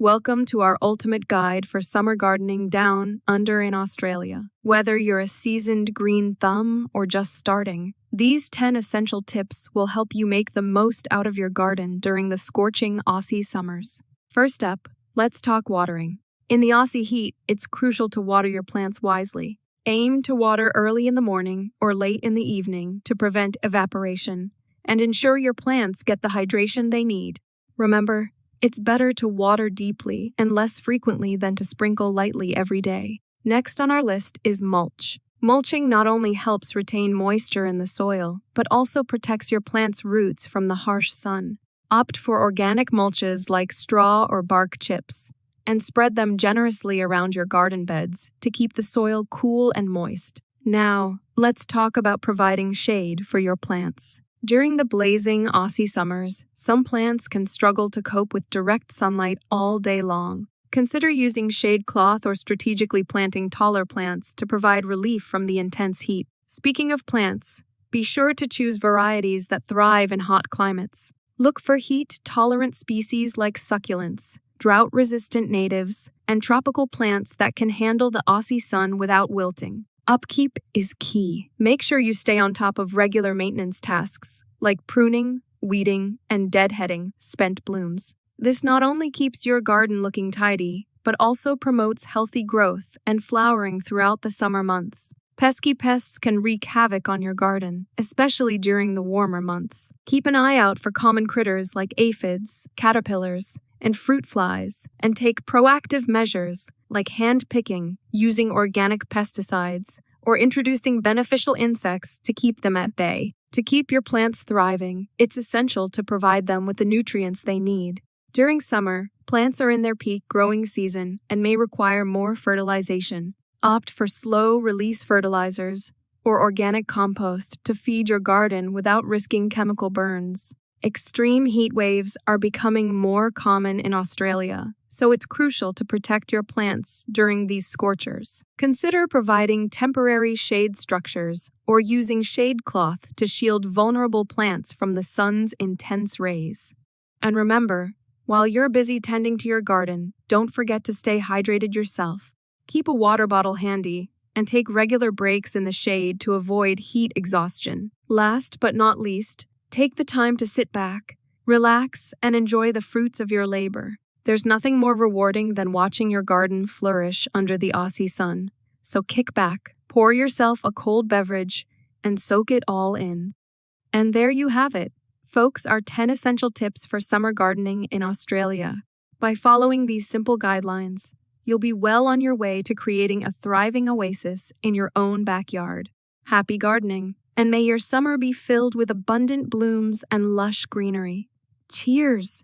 Welcome to our ultimate guide for summer gardening down under in Australia. Whether you're a seasoned green thumb or just starting, these 10 essential tips will help you make the most out of your garden during the scorching Aussie summers. First up, let's talk watering. In the Aussie heat, it's crucial to water your plants wisely. Aim to water early in the morning or late in the evening to prevent evaporation, and ensure your plants get the hydration they need. Remember, it's better to water deeply and less frequently than to sprinkle lightly every day. Next on our list is mulch. Mulching not only helps retain moisture in the soil, but also protects your plant's roots from the harsh sun. Opt for organic mulches like straw or bark chips, and spread them generously around your garden beds to keep the soil cool and moist. Now, let's talk about providing shade for your plants. During the blazing Aussie summers, some plants can struggle to cope with direct sunlight all day long. Consider using shade cloth or strategically planting taller plants to provide relief from the intense heat. Speaking of plants, be sure to choose varieties that thrive in hot climates. Look for heat-tolerant species like succulents, drought-resistant natives, and tropical plants that can handle the Aussie sun without wilting. Upkeep is key. Make sure you stay on top of regular maintenance tasks, like pruning, weeding, and deadheading spent blooms. This not only keeps your garden looking tidy, but also promotes healthy growth and flowering throughout the summer months. Pesky pests can wreak havoc on your garden, especially during the warmer months. Keep an eye out for common critters like aphids, caterpillars, and fruit flies, and take proactive measures like hand-picking, using organic pesticides, or introducing beneficial insects to keep them at bay. To keep your plants thriving, it's essential to provide them with the nutrients they need. During summer, plants are in their peak growing season and may require more fertilization. Opt for slow-release fertilizers or organic compost to feed your garden without risking chemical burns. Extreme heat waves are becoming more common in Australia, so it's crucial to protect your plants during these scorchers. Consider providing temporary shade structures or using shade cloth to shield vulnerable plants from the sun's intense rays. And remember, while you're busy tending to your garden, don't forget to stay hydrated yourself. Keep a water bottle handy and take regular breaks in the shade to avoid heat exhaustion. Last but not least, take the time to sit back, relax, and enjoy the fruits of your labor. There's nothing more rewarding than watching your garden flourish under the Aussie sun. So kick back, pour yourself a cold beverage, and soak it all in. And there you have it, folks, our 10 essential tips for summer gardening in Australia. By following these simple guidelines, you'll be well on your way to creating a thriving oasis in your own backyard. Happy gardening! And may your summer be filled with abundant blooms and lush greenery. Cheers!